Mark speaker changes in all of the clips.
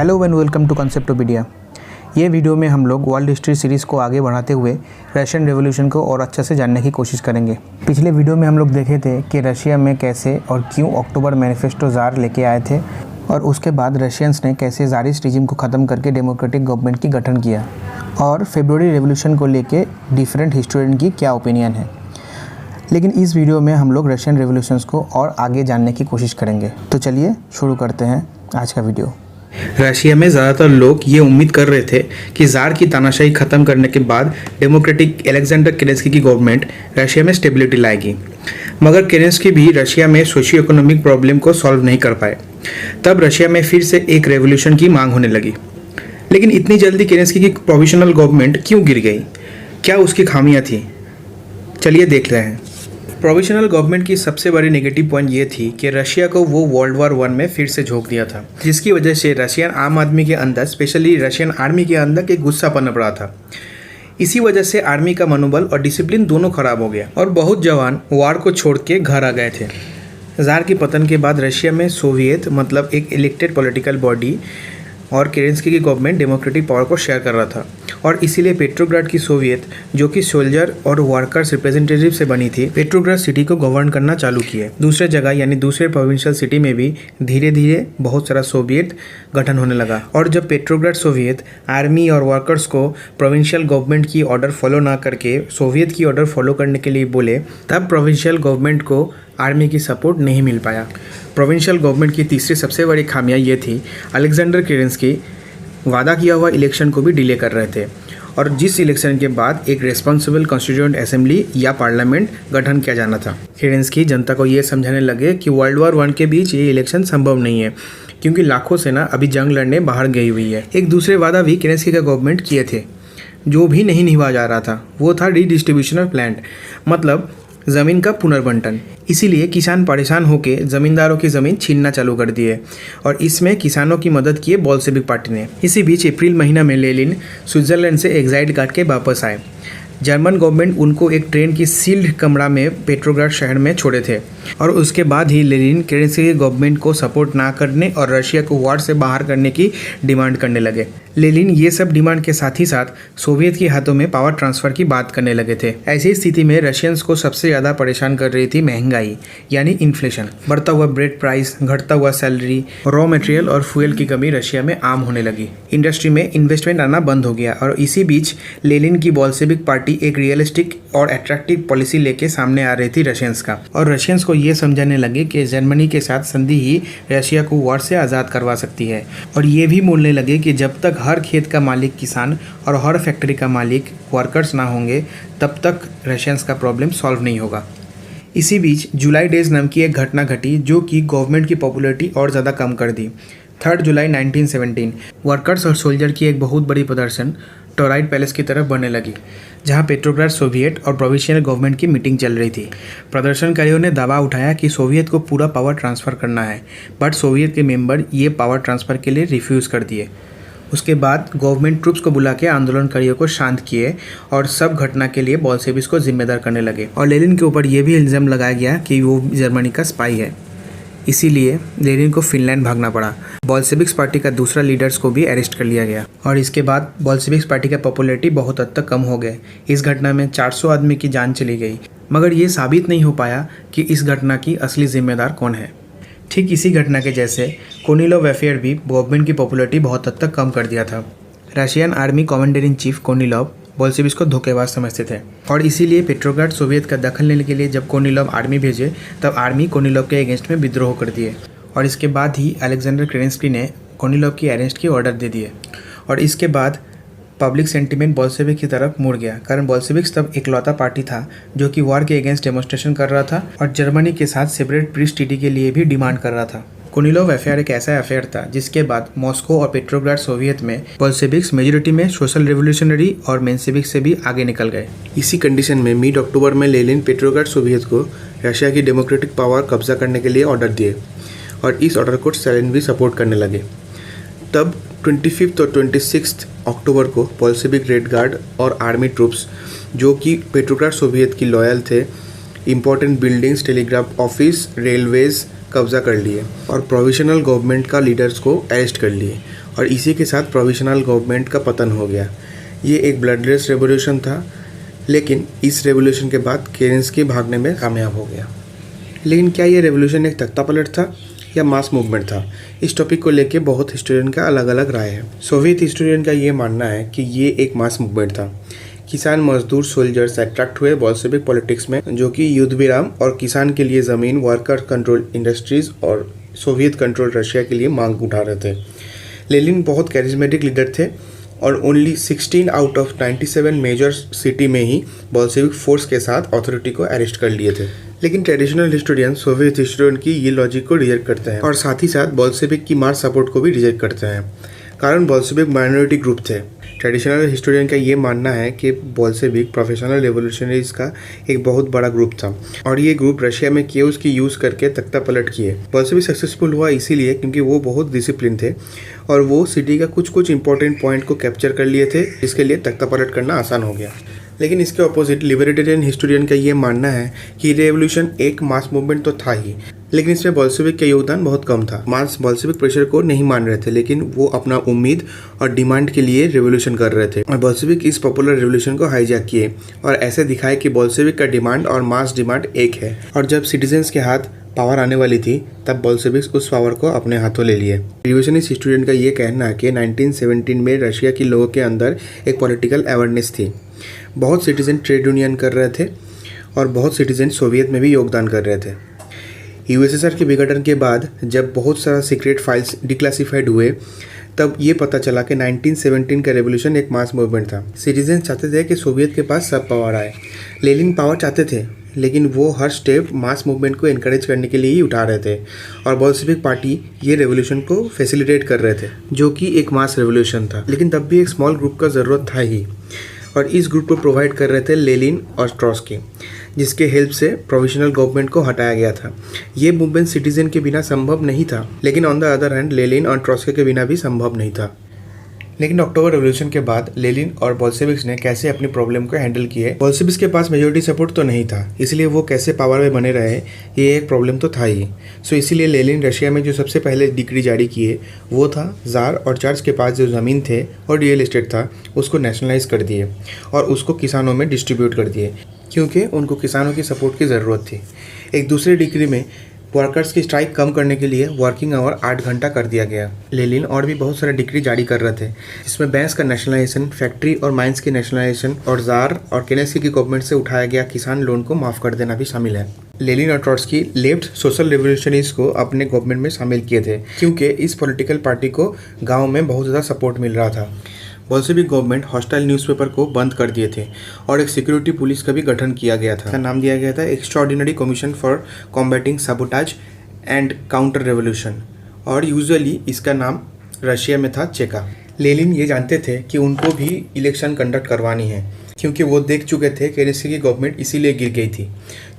Speaker 1: Hello and welcome to Conceptopedia. ये video में हम लोग वर्ल्ड हिस्ट्री सीरीज़ को आगे बढ़ाते हुए रशियन रेवोल्यूशन को और अच्छे से जानने की कोशिश करेंगे। पिछले वीडियो में हम लोग देखे थे कि रशिया में कैसे और क्यों अक्टूबर मैनिफेस्टो ज़ार लेके आए थे और उसके बाद रशियंस ने कैसे ज़ारिस्ट रिजिम को ख़त्म करके डेमोक्रेटिक गवर्नमेंट की गठन किया और फरवरी रेवोल्यूशन को लेके डिफरेंट हिस्टोरियन की क्या ओपिनियन है। लेकिन इस वीडियो में हम लोग रशियन रेवोल्यूशंस को और आगे जानने की कोशिश करेंगे। तो चलिए शुरू करते हैं आज का वीडियो।
Speaker 2: रशिया में ज़्यादातर लोग ये उम्मीद कर रहे थे कि ज़ार की तानाशाही ख़त्म करने के बाद डेमोक्रेटिक अलेक्जेंडर केरेंस्की की गवर्नमेंट रशिया में स्टेबिलिटी लाएगी, मगर केरेंस्की भी रशिया में सोशियो इकोनॉमिक प्रॉब्लम को सॉल्व नहीं कर पाए। तब रशिया में फिर से एक रेवोल्यूशन की मांग होने लगी। लेकिन इतनी जल्दी केरेंस्की की प्रोविजनल गवर्नमेंट क्यों गिर गई? क्या उसकी खामियां थी? चलिए देख रहे हैं। प्रोविजनल गवर्नमेंट की सबसे बड़ी नेगेटिव पॉइंट ये थी कि रशिया को वो वर्ल्ड वॉर 1 में फिर से झोंक दिया था, जिसकी वजह से रशियन आम आदमी के अंदर, स्पेशली रशियन आर्मी के अंदर एक गुस्सा पनप रहा था। इसी वजह से आर्मी का मनोबल और डिसिप्लिन दोनों खराब हो गया और बहुत जवान वार को छोड़ के घर आ गए थे। ज़ार के पतन के बाद रशिया में सोवियत मतलब एक इलेक्टेड पॉलिटिकल बॉडी और केरेंस्की की गवर्नमेंट डेमोक्रेटिक पावर को शेयर कर रहा था और इसीलिए पेट्रोग्राड की सोवियत, जो कि सोल्जर और वर्कर्स रिप्रेजेंटेटिव से बनी थी, पेट्रोग्राड सिटी को गवर्न करना चालू किए। दूसरे जगह यानी दूसरे प्रोविंशियल सिटी में भी धीरे धीरे बहुत सारा सोवियत गठन होने लगा और जब पेट्रोग्राड सोवियत आर्मी और वर्कर्स को प्रोविंशियल गवर्नमेंट की ऑर्डर फॉलो ना करके सोवियत की ऑर्डर फॉलो करने के लिए बोले, तब प्रोविंशियल गवर्नमेंट को आर्मी की सपोर्ट नहीं मिल पाया। प्रोविंशियल गवर्नमेंट की तीसरी सबसे बड़ी खामियां ये थी, अलेक्जेंडर केरेंस्की वादा किया हुआ इलेक्शन को भी डिले कर रहे थे और जिस इलेक्शन के बाद एक रेस्पॉन्सिबल कॉन्स्टिट्यूएंट असेंबली या पार्लियामेंट गठन किया जाना था। केरेंस्की जनता को ये समझाने लगे कि वर्ल्ड वॉर 1 के बीच ये इलेक्शन संभव नहीं है क्योंकि लाखों सेना अभी जंग लड़ने बाहर गई हुई है। एक दूसरे वादा भी केरेंस्की का गवर्नमेंट किए थे जो भी नहीं निभा जा रहा था, वो था रीडिस्ट्रीब्यूशन ऑफ लैंड, मतलब ज़मीन का पुनर्बंटन। इसीलिए किसान परेशान होकर ज़मींदारों की ज़मीन छीनना चालू कर दिए और इसमें किसानों की मदद किए बोल्शेविक पार्टी ने। इसी बीच अप्रैल महीना में लेनिन स्विट्ज़रलैंड से एग्जाइल काट के वापस आए। जर्मन गवर्नमेंट उनको एक ट्रेन की सील्ड कमरा में पेट्रोग्राड शहर में छोड़े थे और उसके बाद ही लेनिन केरेंस्की की गवर्नमेंट को सपोर्ट ना करने और रशिया को वार से बाहर करने की डिमांड करने लगे। लेनिन ये सब डिमांड के साथ ही साथ सोवियत के हाथों में पावर ट्रांसफ़र की बात करने लगे थे। ऐसी स्थिति में रशियंस को सबसे ज़्यादा परेशान कर रही थी महंगाई यानी इन्फ्लेशन। बढ़ता हुआ ब्रेड प्राइस, घटता हुआ सैलरी, रॉ मटेरियल और फ्यूल की कमी रशिया में आम होने लगी। इंडस्ट्री में इन्वेस्टमेंट आना बंद हो गया और इसी बीच लेनिन की बोल्शेविक पार्टी एक रियलिस्टिक और अट्रैक्टिव पॉलिसी लेके सामने आ रही थी रशियंस का, और रशियंस को ये समझाने लगे कि जर्मनी के साथ संधि ही रशिया को वार से आज़ाद करवा सकती है और ये भी बोलने लगे कि जब तक हर खेत का मालिक किसान और हर फैक्ट्री का मालिक वर्कर्स ना होंगे तब तक रशियंस का प्रॉब्लम सॉल्व नहीं होगा। इसी बीच जुलाई डेज नाम की एक घटना घटी जो कि गवर्नमेंट की पॉपुलैरिटी और ज़्यादा कम कर दी। 3 जुलाई 1917 वर्कर्स और सोल्जर की एक बहुत बड़ी प्रदर्शन टोराइड पैलेस की तरफ बढ़ने लगी, जहां पेट्रोग्राड सोवियत और प्रोविंशियल गवर्नमेंट की मीटिंग चल रही थी। प्रदर्शनकारियों ने दावा उठाया कि सोवियत को पूरा पावर ट्रांसफ़र करना है, बट सोवियत के मेंबर ये पावर ट्रांसफ़र के लिए रिफ्यूज़ कर दिए। उसके बाद गवर्नमेंट ट्रूप्स को बुला के आंदोलनकारियों को शांत किए और सब घटना के लिए बोल्शेविक्स को जिम्मेदार करने लगे और लेनिन के ऊपर यह भी इल्ज़ाम लगाया गया कि वो जर्मनी का स्पाई है। इसीलिए लेनिन को फिनलैंड भागना पड़ा। बोल्शेविक्स पार्टी का दूसरा लीडर्स को भी अरेस्ट कर लिया गया और इसके बाद बोल्शेविक्स पार्टी का पॉपुलैरिटी बहुत हद तक कम हो गए। इस घटना में 400 आदमी की जान चली गई, मगर ये साबित नहीं हो पाया कि इस घटना की असली जिम्मेदार कौन है। ठीक इसी घटना के जैसे कोनिलोव अफेयर भी गवर्नमेंट की पॉपुलैरिटी बहुत हद तक कम कर दिया था। Russian army commander in chief Kornilov Bolsheviks को धोखेबाज समझते थे और इसीलिए पेट्रोग्राड सोवियत का दखल लेने के लिए जब कोनिलोव आर्मी भेजे तब आर्मी कोनिलोव के अगेंस्ट में विद्रोह कर दिए और इसके बाद ही अलेक्जेंडर केरेंस्की ने कोनिलोव की अरेस्ट की ऑर्डर दे दिए और इसके बाद पब्लिक सेंटिमेंट बोल्शेविक की तरफ मुड़ गया, कारण बोल्शेविक्स तब इकलौता पार्टी था जो कि वार के अगेंस्ट डेमोन्स्ट्रेशन कर रहा था और जर्मनी के साथ सेपरेट पीस ट्रीटी के लिए भी डिमांड कर रहा था। कोनिलोव अफेयर एक ऐसा अफेयर था जिसके बाद मॉस्को और पेट्रोग्राड सोवियत में बोल्शेविक्स मेजोरिटी में सोशल रिवोल्यूशनरी और मेंशेविक से भी आगे निकल गए। इसी कंडीशन में मिड अक्टूबर में लेनिन पेट्रोग्राड सोवियत को रशिया की डेमोक्रेटिक पावर कब्जा करने के लिए ऑर्डर दिए और इस ऑर्डर को स्टालिन भी सपोर्ट करने लगे। तब 25 और 26 अक्टूबर को बोल्शेविक रेड गार्ड और आर्मी ट्रूप्स जो कि पेट्रोग्राड सोवियत की लॉयल थे, important buildings, telegraph office, railways कब्जा कर लिए और प्रोविजनल गवर्नमेंट का लीडर्स को अरेस्ट कर लिए और इसी के साथ प्रोविजनल गवर्नमेंट का पतन हो गया। ये एक ब्लडलेस रेवोल्यूशन था, लेकिन इस रेवोल्यूशन के बाद केरेंस्की भागने में कामयाब हो गया। लेकिन क्या ये रेवोल्यूशन एक तख्तापलट था या मास मूवमेंट था? इस टॉपिक को लेके बहुत हिस्टोरियन का अलग अलग राय है। सोवियत हिस्टोरियन का ये मानना है कि ये एक मास मूवमेंट था। किसान, मजदूर, सोल्जर्स अट्रैक्ट हुए बोल्शेविक पॉलिटिक्स में, जो कि युद्ध विराम और किसान के लिए ज़मीन, वर्कर कंट्रोल इंडस्ट्रीज और सोवियत कंट्रोल रशिया के लिए मांग उठा रहे थे। लेनिन बहुत कैरिज्मेटिक लीडर थे और only 16 out of 97 major city में ही बोल्शेविक फोर्स के साथ अथॉरिटी को अरेस्ट कर लिए थे। लेकिन ट्रेडिशनल हिस्टोरियन सोवियत हिस्टोरियन की ये लॉजिक को रिजेक्ट करते हैं और साथ ही साथ बोल्शेविक की मास सपोर्ट को भी रिजेक्ट करते हैं, कारण बोल्शेविक माइनॉरिटी ग्रुप थे। ट्रेडिशनल हिस्टोरियन का ये मानना है कि बोल्शेविक प्रोफेशनल रेवोल्यूशनरीज का एक बहुत बड़ा ग्रुप था और ये ग्रुप रशिया में केओस की यूज़ करके तख्तापलट किए। बोल्शेविक सक्सेसफुल हुआ इसीलिए क्योंकि वो बहुत डिसिप्लिन थे और वो सिटी का कुछ इंपॉर्टेंट पॉइंट को कैप्चर कर लिए थे, जिसके लिए तख्तापलट करना आसान हो गया। लेकिन इसके ऑपोजिट लिबरेटेरियन हिस्टोरियन का ये मानना है कि रेवोल्यूशन एक मास मूवमेंट तो था ही, लेकिन इसमें बोल्शेविक का योगदान बहुत कम था। मास बोल्शेविक प्रेशर को नहीं मान रहे थे, लेकिन वो अपना उम्मीद और डिमांड के लिए रेवोल्यूशन कर रहे थे और बोल्शेविक इस पॉपुलर रेवोल्यूशन को हाईजैक किए और ऐसे दिखाए कि बोल्शेविक का डिमांड और मास डिमांड एक है। और जब सिटीजन्स के हाथ पावर आने वाली थी, तब बोल्शेविक्स उस पावर को अपने हाथों ले लिए। रिविजनिस्ट हिस्टोरियन का ये कहना है कि 1917 में रशिया के लोगों के अंदर एक पॉलिटिकल अवेयरनेस थी। बहुत सिटीजन ट्रेड यूनियन कर रहे थे और बहुत सिटीजन सोवियत में भी योगदान कर रहे थे। यूएसएसआर के विघटन के बाद जब बहुत सारा सीक्रेट फाइल्स डिक्लासिफाइड हुए, तब ये पता चला कि 1917 का रेवोल्यूशन एक मास मूवमेंट था। सिटीजन चाहते थे कि सोवियत के पास सब पावर आए। लेनिन पावर चाहते थे, लेकिन वो हर स्टेप मास मूवमेंट को इनकरेज करने के लिए ही उठा रहे थे और बोल्शेविक पार्टी ये रेवोल्यूशन को फैसिलिटेट कर रहे थे, जो कि एक मास रेवोल्यूशन था। लेकिन तब भी एक स्मॉल ग्रुप का ज़रूरत था ही और इस ग्रुप को प्रोवाइड कर रहे थे लेनिन और ट्रॉट्स्की, जिसके हेल्प से प्रोविजनल गवर्नमेंट को हटाया गया था। ये मूवमेंट सिटीजन के बिना संभव नहीं था, लेकिन on the other hand Lenin और ट्रॉट्स्की के बिना भी संभव नहीं था। लेकिन अक्टूबर रेवोल्यूशन के बाद लेनिन और बोल्शेविक्स ने कैसे अपनी प्रॉब्लम को हैंडल किए। बोल्शेविक्स के पास मेजोरिटी सपोर्ट तो नहीं था, इसलिए वो कैसे पावर में बने रहे, ये एक प्रॉब्लम तो था ही। सो इसीलिए लेनिन रशिया में जो सबसे पहले डिक्री जारी किए वो था जार और चर्च के पास जो ज़मीन थे और रियल एस्टेट था, उसको नेशनलाइज कर दिए और उसको किसानों में डिस्ट्रीब्यूट कर दिए, क्योंकि उनको किसानों की सपोर्ट की ज़रूरत थी। एक दूसरे डिक्री में वर्कर्स की स्ट्राइक कम करने के लिए वर्किंग आवर 8 घंटा कर दिया गया। लेनिन और भी बहुत सारे डिक्री जारी कर रहे थे, जिसमें बैंक्स का नेशनलाइजेशन, फैक्ट्री और माइंस की नेशनलाइजेशन और जार और केरेंस्की की गवर्नमेंट से उठाया गया किसान लोन को माफ़ कर देना भी शामिल है। लेनिन और ट्रॉट्स्की लेफ्ट सोशल रेवोल्यूशनरीज को अपने गवर्नमेंट में शामिल किए थे, क्योंकि इस पॉलिटिकल पार्टी को गाँव में बहुत ज़्यादा सपोर्ट मिल रहा था। बोल्शेविक गवर्नमेंट हॉस्टाइल न्यूज़पेपर को बंद कर दिए थे और एक सिक्योरिटी पुलिस का भी गठन किया गया था। इसका नाम दिया गया था extraordinary commission for combating sabotage and counter revolution और यूजुअली इसका नाम रशिया में था चेका। लेनिन ये जानते थे कि उनको भी इलेक्शन कंडक्ट करवानी है, क्योंकि वो देख चुके थे केरेंस्की की गवर्नमेंट इसीलिए गिर गई थी।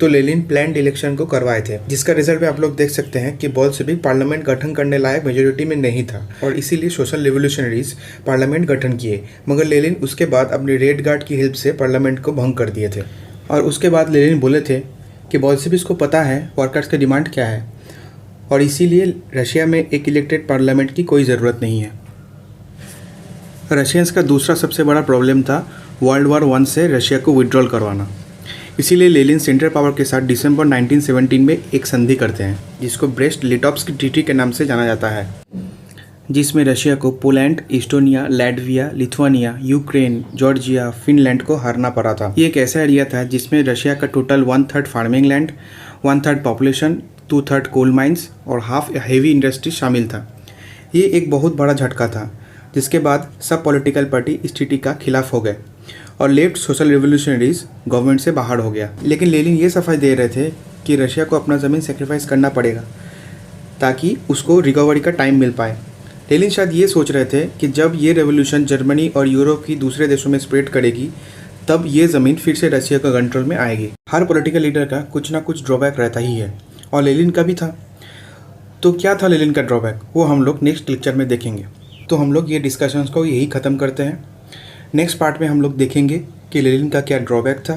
Speaker 2: तो लेनिन प्लान्ड इलेक्शन को करवाए थे, जिसका रिजल्ट भी आप लोग देख सकते हैं कि बोल्शेविक पार्लियामेंट गठन करने लायक मेजोरिटी में नहीं था और इसीलिए सोशल रेवोल्यूशनरीज पार्लियामेंट गठन किए। मगर लेनिन उसके बाद अपनी रेड गार्ड की हेल्प से पार्लियामेंट को भंग कर दिए थे और उसके बाद लेनिन बोले थे कि बोल्शेविक्स को पता है वर्कर्स की डिमांड क्या है और इसीलिए रशिया में एक इलेक्टेड पार्लियामेंट की कोई ज़रूरत नहीं है। रशियंस का दूसरा सबसे बड़ा प्रॉब्लम था वर्ल्ड वॉर 1 से रशिया को विड्रॉल करवाना। इसीलिए लेनिन सेंट्रल पावर के साथ दिसंबर 1917 में एक संधि करते हैं, जिसको ब्रेस्ट लिटोव्स्की ट्रीटी के नाम से जाना जाता है, जिसमें रशिया को Poland, Estonia, Latvia, Lithuania, Ukraine, Georgia, Finland को हारना पड़ा था। ये एक ऐसा एरिया था जिसमें रशिया का total 1/3 farming land, 1/3 population, 2/3 coal mines और हाफ हेवी इंडस्ट्री शामिल था। ये एक बहुत बड़ा झटका था, जिसके बाद सब पॉलिटिकल पार्टी इस ट्रीटी का खिलाफ हो गए और लेफ्ट सोशल रेवोल्यूशनरीज गवर्नमेंट से बाहर हो गया। लेकिन लेनिन ये सफाई दे रहे थे कि रशिया को अपना ज़मीन सेक्रीफाइस करना पड़ेगा ताकि उसको रिकवरी का टाइम मिल पाए। लेनिन शायद ये सोच रहे थे कि जब ये रेवोल्यूशन जर्मनी और यूरोप की दूसरे देशों में स्प्रेड करेगी, तब ये ज़मीन फिर से रशिया का कंट्रोल में आएगी। हर पॉलिटिकल लीडर का कुछ ना कुछ ड्रॉबैक रहता ही है और लेनिन का भी था। तो क्या था लेनिन का ड्रॉबैक, वो हम लोग नेक्स्ट लेक्चर में देखेंगे। तो हम लोग ये डिस्कशंस को यही ख़त्म करते हैं। नेक्स्ट पार्ट में हम लोग देखेंगे कि लेनिन का क्या ड्रॉबैक था,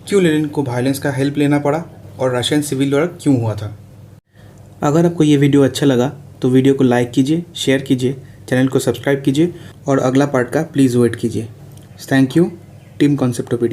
Speaker 2: क्यों लेनिन को वायलेंस का हेल्प लेना पड़ा और रशियन सिविल वॉर क्यों हुआ था। अगर आपको ये वीडियो अच्छा लगा तो वीडियो को लाइक कीजिए, शेयर कीजिए, चैनल को सब्सक्राइब कीजिए और अगला पार्ट का प्लीज़ वेट कीजिए। Thank you team कॉन्सेप्टोपीडिया।